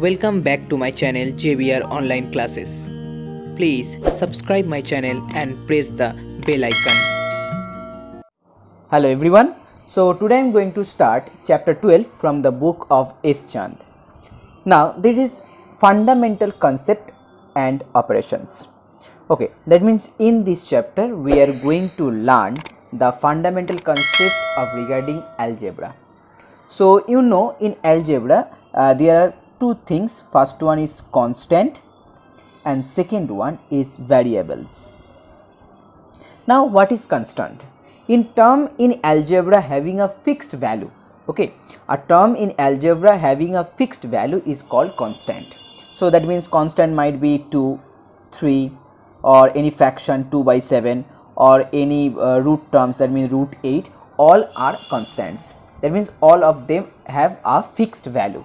Welcome back to my channel JBR Online Classes. Please subscribe my channel and press the bell icon. Hello everyone. So today I am going to start chapter 12 from the book of S. Chand. Now this is fundamental concept and operations. Okay, that means in this chapter we are going to learn the fundamental concept of regarding algebra. So you know, in algebra there are two things. First one is constant and second one is variables. Now what is constant? In algebra having a fixed value. Okay, a term in algebra having a fixed value is called constant. So that means constant might be 2, 3 or any fraction 2 by 7 or any root terms, that means root 8, all are constants. That means all of them have a fixed value.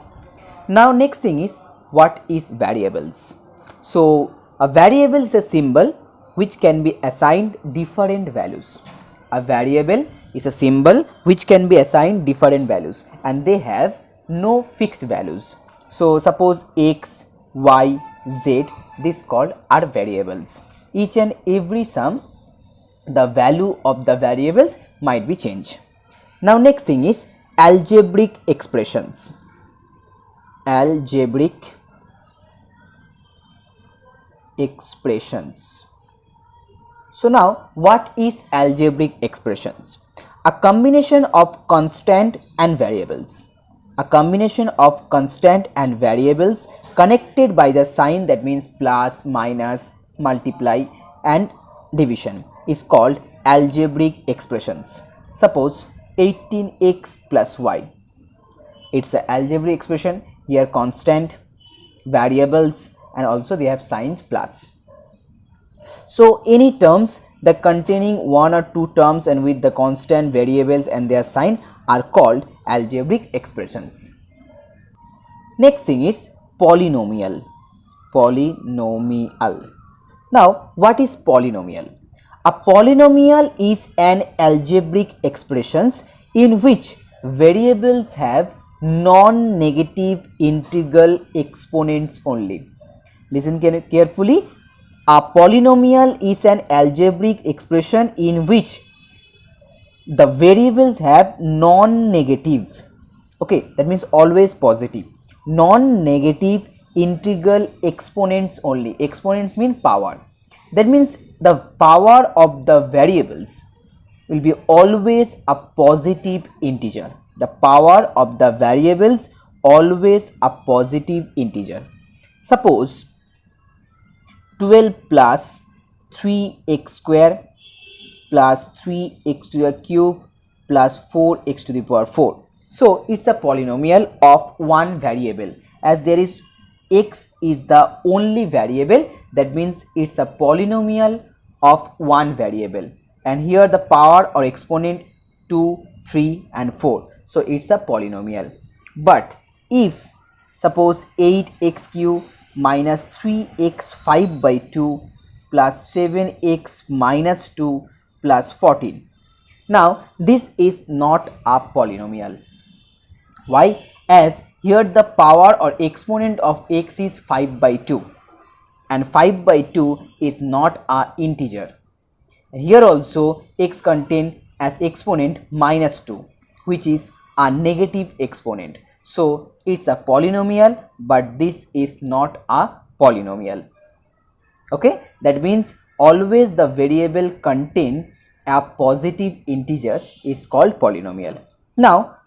Now next thing is, what is variables? So a variable is a symbol which can be assigned different values. A variable is a symbol which can be assigned different values and they have no fixed values. So suppose x, y, z, this called are variables. Each and every sum, the value of the variables might be changed. Now next thing is algebraic expressions. Algebraic expressions. So now what is algebraic expressions? A combination of constant and variables. A combination of constant and variables connected by the sign, that means plus, minus, multiply and division, is called algebraic expressions. Suppose 18x plus y. It's an algebraic expression. Here constant, variables and also they have signs plus. So any terms that containing one or two terms and with the constant, variables and their sign are called algebraic expressions. Next thing is polynomial. Polynomial. Now what is polynomial? A polynomial is an algebraic expressions in which variables have non-negative integral exponents only. Listen carefully. A polynomial is an algebraic expression in which the variables have non-negative, okay, that means always positive, non-negative integral exponents only. Exponents mean power. That means the power of the variables will be always a positive integer. The power of the variables always a positive integer. Suppose 12 plus 3x square plus 3x to the cube plus 4x to the power 4. So it's a polynomial of one variable. As there is x is the only variable, that means it's a polynomial of one variable, and here the power or exponent 2, 3 and 4. So it's a polynomial. But if suppose 8x cube minus 3x 5 by 2 plus 7x minus 2 plus 14. Now this is not a polynomial. Why? As here the power or exponent of x is 5 by 2 and 5 by 2 is not a integer. Here also x contain as exponent minus 2, which is a negative exponent. So it's a polynomial, but this is not a polynomial. Okay, that means always the variable contain a positive integer is called polynomial. Now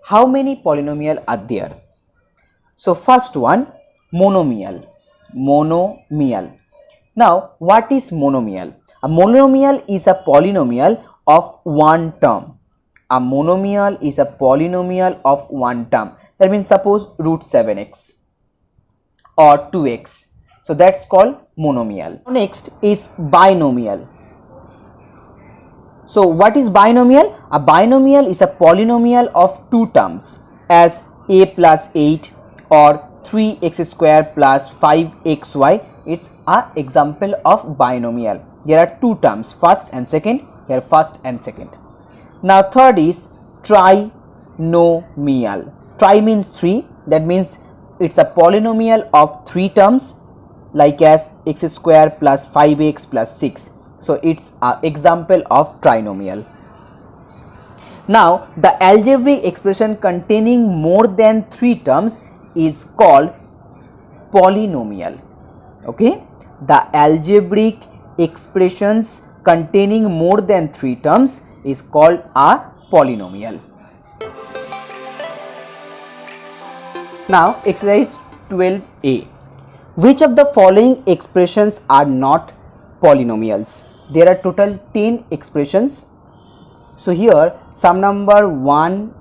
how many polynomial are there? So first one, monomial. Monomial. Now what is monomial? A monomial is a polynomial of one term. A monomial is a polynomial of one term. That means suppose root 7x or 2x. So that's called monomial. Next is binomial. So what is binomial? A binomial is a polynomial of two terms, as a plus 8 or 3x square plus 5xy. It's an example of binomial. There are two terms, first and second. Here first and second. Now third is trinomial. Tri means 3, that means it's a polynomial of 3 terms like as x square plus 5x plus 6. So it's an example of trinomial. Now the algebraic expression containing more than 3 terms is called polynomial. Okay, the algebraic expressions containing more than 3 terms is called a polynomial. Now exercise 12a. Which of the following expressions are not polynomials? There are total 10 expressions. So here sum number 1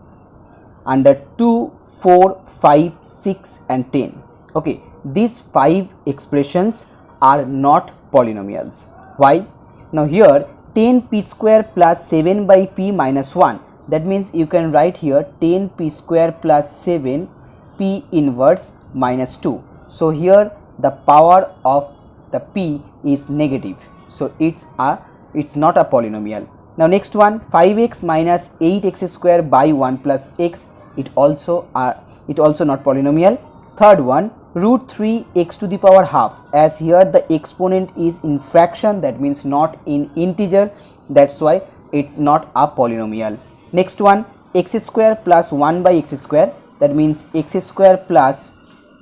under 2, 4, 5, 6 and 10. Okay, these 5 expressions are not polynomials. Why? Now here 10p square plus 7 by p minus 1, that means you can write here 10p square plus 7 p inverse minus 2. So here the power of the p is negative, so it's not a polynomial. Now next one, 5x minus 8x square by 1 plus x, it also not polynomial. Third one, root 3 x to the power half, as here the exponent is in fraction, that means not in integer, that's why it's not a polynomial. Next one, x square plus 1 by x square, that means x square plus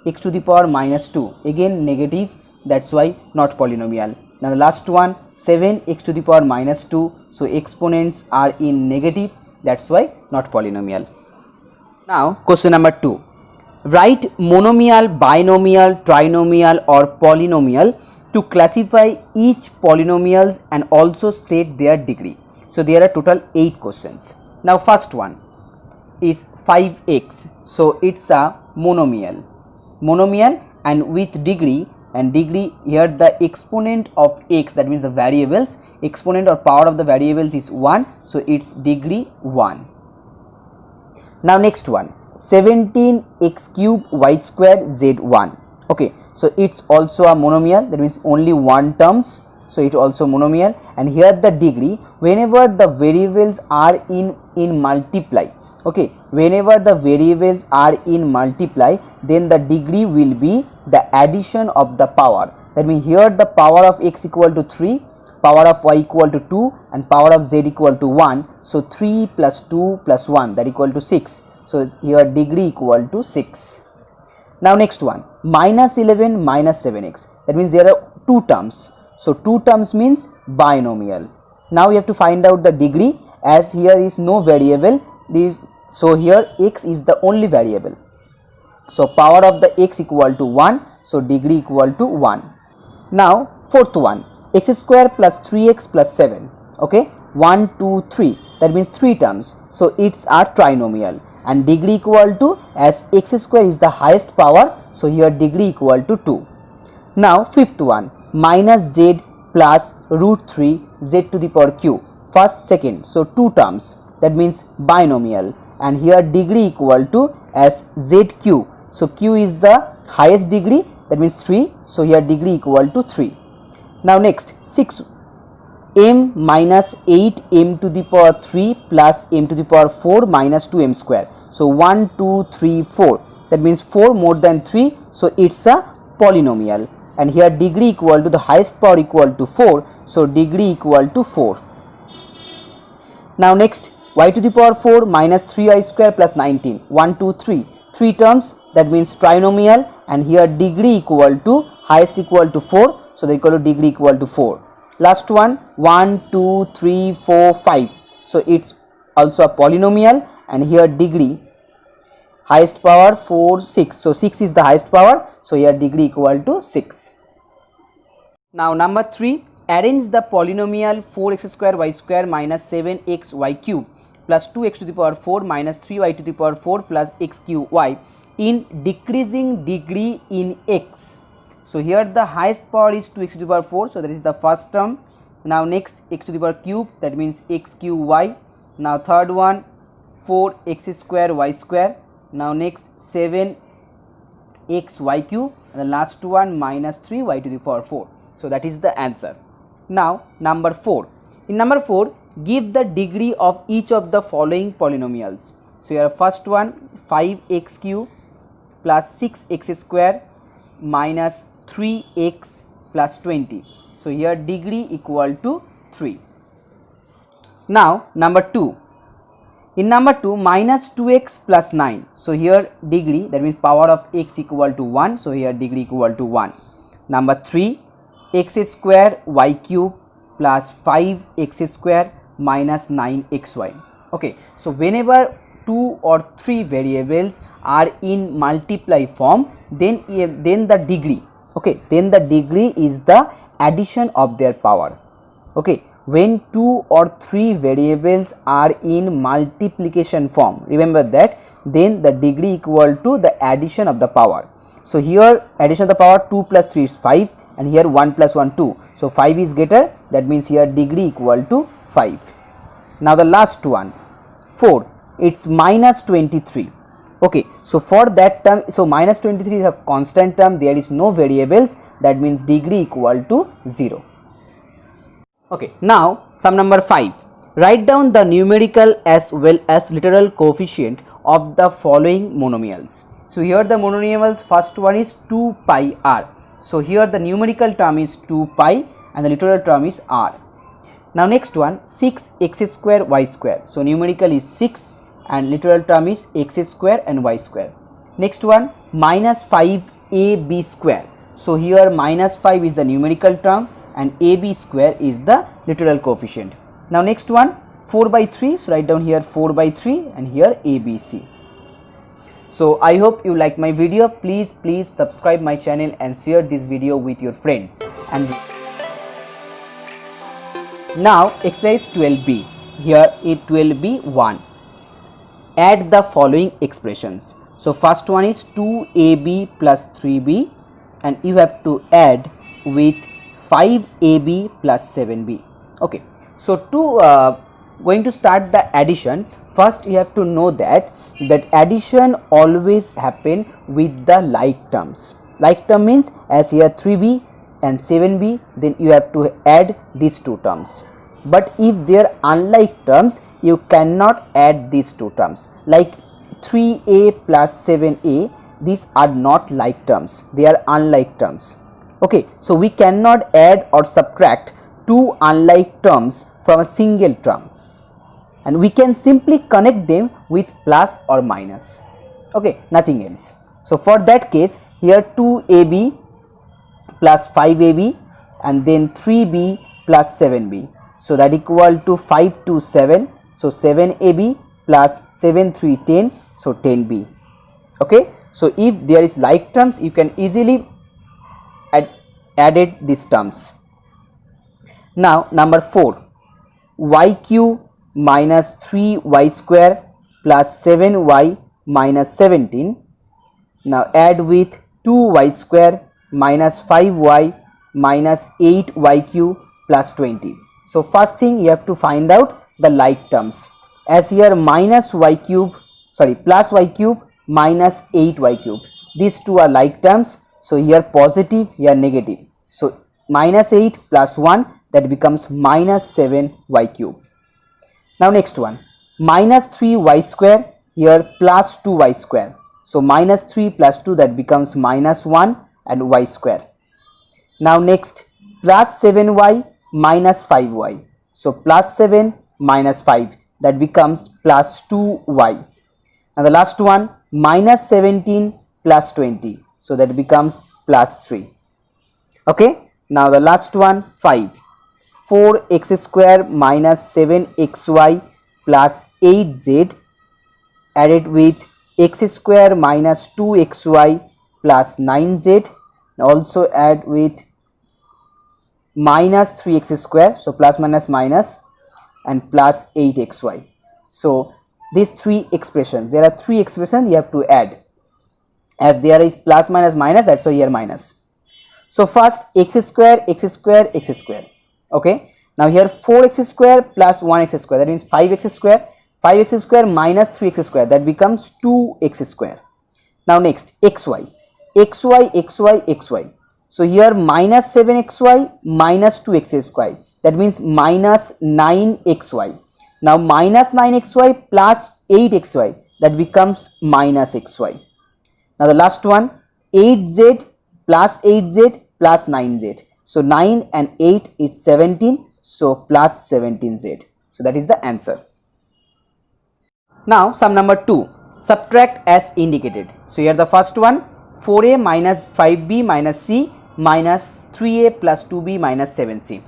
x to the power minus 2, again negative, that's why not polynomial. Now the last one, 7x to the power minus 2, so exponents are in negative, that's why not polynomial. Now question number 2. Write monomial, binomial, trinomial or polynomial to classify each polynomials and also state their degree. So there are total 8 questions. Now first one is 5x, so it's a monomial and with degree, and degree here the exponent of x, that means the variables, exponent or power of the variables is 1, so it's degree 1. Now next one, 17x cube y square z1. Okay, so it's also a monomial, that means only one terms, so it also monomial. And here the degree, whenever the variables are in multiply, okay, whenever the variables are in multiply, then the degree will be the addition of the power. That means here the power of x equal to 3, power of y equal to 2 and power of z equal to 1, so 3 plus 2 plus 1, that equal to 6. So here degree equal to 6. Now next one, minus 11 minus 7x, that means there are 2 terms, so 2 terms means binomial. Now we have to find out the degree, as here is no variable, so here x is the only variable, so power of the x equal to 1, so degree equal to 1. Now fourth one, x square plus 3x plus 7, okay, 1 2 3, that means 3 terms, so it's a trinomial and degree equal to, as x square is the highest power, so here degree equal to 2. Now fifth one, minus z plus root 3 z to the power q, first second, so 2 terms, that means binomial, and here degree equal to, as zq, so q is the highest degree, that means 3, so here degree equal to 3. Now next 6, m minus 8 m to the power 3 plus m to the power 4 minus 2 m square, so 1 2 3 4, that means 4 more than 3, so it's a polynomial, and here degree equal to the highest power equal to 4, so degree equal to 4. Now next, y to the power 4 minus 3y square plus 19, 1 2 3, 3 terms, that means trinomial, and here degree equal to, highest equal to 4, so they equal to degree equal to 4. Last one, 1 2 3 4 5, so it's also a polynomial, and here degree, highest power 4 6, so 6 is the highest power, so here degree equal to 6. Now number 3, arrange the polynomial 4x square y square minus 7x y cube plus 2x to the power 4 minus 3y to the power 4 plus x cube y in decreasing degree in x. So here the highest power is 2x to the power 4, so that is the first term. Now next, x to the power cube, that means x cube y. Now third one, 4x square y square. Now next 7x y cube, and the last one minus 3y to the power 4. So that is the answer. Now number 4. In number 4, give the degree of each of the following polynomials. So here first one, 5x cube plus 6x square minus 3x plus 20. So here degree equal to 3. Now number 2. In number 2, minus 2x plus 9. So here degree, that means power of x equal to 1. So here degree equal to 1. Number 3, x square y cube plus 5x square minus 9xy. Okay, so whenever 2 or 3 variables are in multiply form, then the degree, okay, then the degree is the addition of their power. Okay, when 2 or 3 variables are in multiplication form, remember that, then the degree equal to the addition of the power. So here addition of the power 2 plus 3 is 5, and here 1 plus 1 2. So 5 is greater, that means here degree equal to 5. Now the last one, 4, it's minus 23. Okay, so for that term, so minus 23 is a constant term, there is no variables, that means degree equal to 0. Okay, now sum number 5. Write down the numerical as well as literal coefficient of the following monomials. So here the monomials, first one is 2 pi r. So here the numerical term is 2 pi and the literal term is r. Now next one, 6x square y square. So numerical is 6 and literal term is x square and y square. Next one, minus 5ab square. So here minus 5 is the numerical term and ab square is the literal coefficient. Now next one, 4 by 3. So write down here 4 by 3 and here abc. So I hope you like my video. Please subscribe my channel and share this video with your friends. And now exercise 12b. Here it 12b 1. Add the following expressions. So first one is 2ab plus 3b and you have to add with 5ab plus 7b. Okay, so to going to start the addition, first you have to know that addition always happen with the like terms. Like term means as here 3b and 7b, then you have to add these two terms. But if they are unlike terms, you cannot add these two terms. Like 3a plus 7a, these are not like terms, they are unlike terms. Okay, so we cannot add or subtract two unlike terms from a single term, and we can simply connect them with plus or minus. Okay, nothing else. So for that case, here 2ab plus 5ab and then 3b plus 7b. So that equal to 5 to 7. So 7ab plus 7 3 10. So 10b. Okay, so if there is like terms, you can easily added these terms. Now number 4, y cube minus 3y square plus 7y minus 17. Now add with 2y square minus 5y minus 8y cube plus 20. So first thing you have to find out the like terms. As here minus y cube, sorry, plus y cube minus 8y cube. These two are like terms. So here positive, here negative. So minus 8 plus 1, that becomes minus 7y cube. Now next one, minus 3y square, here plus 2y square. So minus 3 plus 2, that becomes minus 1 and y square. Now next, plus 7y minus 5y. So plus 7 minus 5, that becomes plus 2y. Now the last one, minus 17 plus 20. So that becomes plus 3. Okay, now the last one, 5. 4x square minus 7xy plus 8z added with x square minus 2xy plus 9z. Also add with minus 3x square, so plus minus minus, and plus 8xy. So these three expressions, there are three expressions you have to add. As there is plus minus minus, that's why here minus. So first x square, x square, x square. Okay, now here 4x square plus 1x square, that means 5x square. 5x square minus 3x square, that becomes 2x square. Now next xy, xy, xy, xy. So here minus 7xy minus 2xy, that means minus 9xy. Now minus 9xy plus 8xy, that becomes minus xy. Now the last one, 8z plus 8z plus 9z. So 9 and 8 is 17. So plus 17z. So that is the answer. Now sum number 2. Subtract as indicated. So here the first one, 4a minus 5b minus c minus 3a plus 2b minus 7c.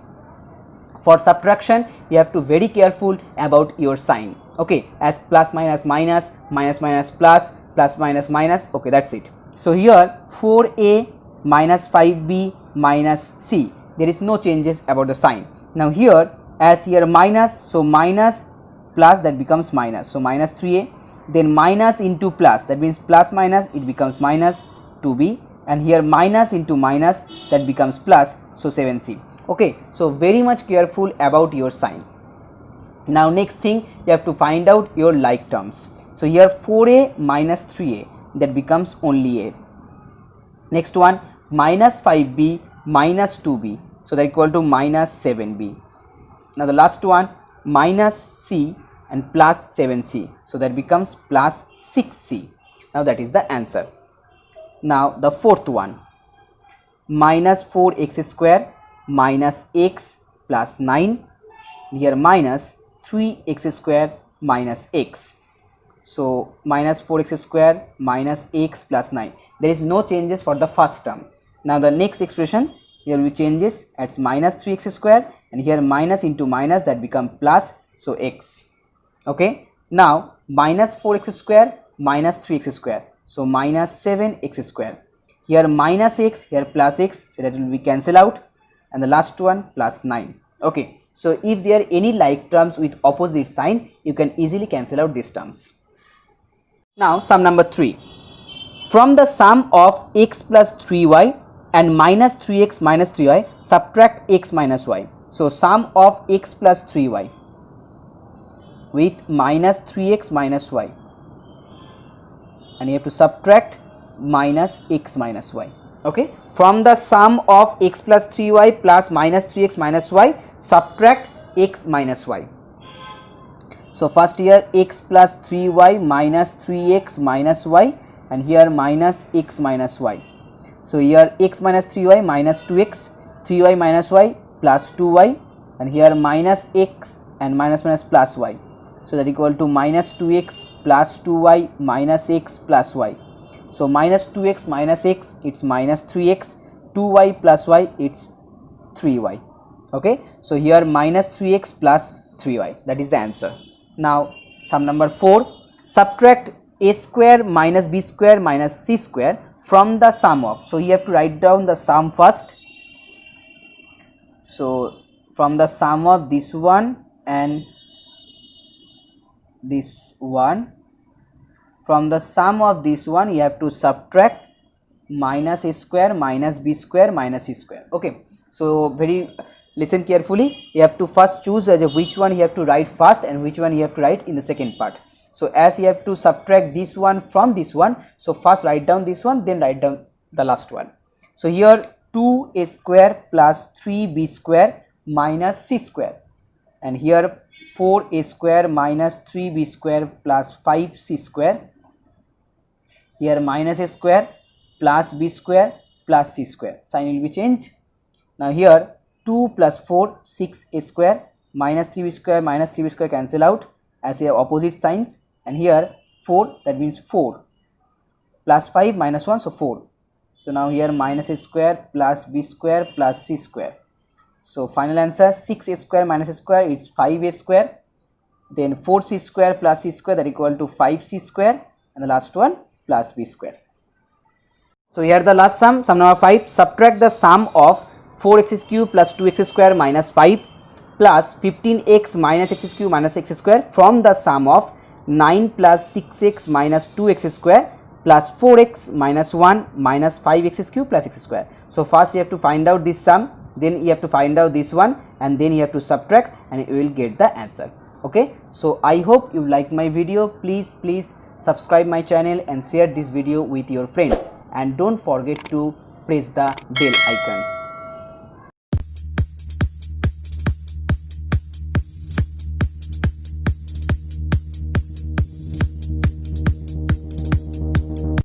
For subtraction, you have to very careful about your sign. Okay, as plus minus minus, minus minus plus, plus minus minus. Okay, that's it. So here 4a minus 5b minus c, there is no changes about the sign. Now here, as here minus, so minus plus, that becomes minus, so minus 3a, then minus into plus, that means plus minus, it becomes minus 2b, and here minus into minus, that becomes plus, so 7c. Okay, so very much careful about your sign. Now next thing, you have to find out your like terms. So here 4a minus 3a, that becomes only a. Next one, minus 5b minus 2b, so that equal to minus 7b. Now the last one, minus c and plus 7c, so that becomes plus 6c. Now that is the answer. Now the fourth one, minus 4x square minus x plus 9, here minus 3x square minus x. So minus 4x square minus x plus 9. There is no changes for the first term. Now the next expression, here we changes, it's minus 3x square, and here minus into minus, that become plus, so x. Okay, now minus 4x square minus 3x square, so minus 7x square. Here minus x, here plus x, so that will be cancel out, and the last one plus 9. Okay, so if there are any like terms with opposite sign, you can easily cancel out these terms. Now sum number 3. From the sum of x plus 3y and minus 3x minus 3y, subtract x minus y. So sum of x plus 3y with minus 3x minus y, and you have to subtract minus x minus y. Okay, from the sum of x plus 3y plus minus 3x minus y, subtract x minus y. So first here x plus 3y minus 3x minus y, and here minus x minus y. So here x minus 3y minus 2x, 3y minus y plus 2y, and here minus x and minus minus plus y. So that equal to minus 2x plus 2y minus x plus y. So minus 2x minus x, it's minus 3x, 2y plus y, it's 3y. Okay, so here minus 3x plus 3y, that is the answer. Now sum number 4, subtract a square minus b square minus c square from the sum of. So you have to write down the sum first. So from the sum of this one and this one, from the sum of this one you have to subtract minus a square minus b square minus c square. Okay, so very listen carefully, you have to first choose which one you have to write first and which one you have to write in the second part. So as you have to subtract this one from this one, so first write down this one, then write down the last one. So here 2a square plus 3b square minus c square, and here 4a square minus 3b square plus 5c square, here minus a square plus b square plus c square, sign will be changed. Now here 2 plus 4, 6a square minus 3b square minus 3b square cancel out as a opposite signs, and here 4, that means 4 plus 5 minus 1, so 4. So now here minus a square plus b square plus c square. So final answer 6a square minus a square, it's 5a square, then 4c square plus c square, that equal to 5c square, and the last one plus b square. So here the last sum, sum number 5, subtract the sum of 4x cube plus 2x square minus 5 plus 15x minus x cube minus x square from the sum of 9 plus 6x minus 2x square plus 4x minus 1 minus 5x cube plus x square. So first you have to find out this sum, then you have to find out this one, and then you have to subtract, and you will get the answer. Okay, so I hope you like my video. Please subscribe my channel and share this video with your friends, and don't forget to press the bell icon.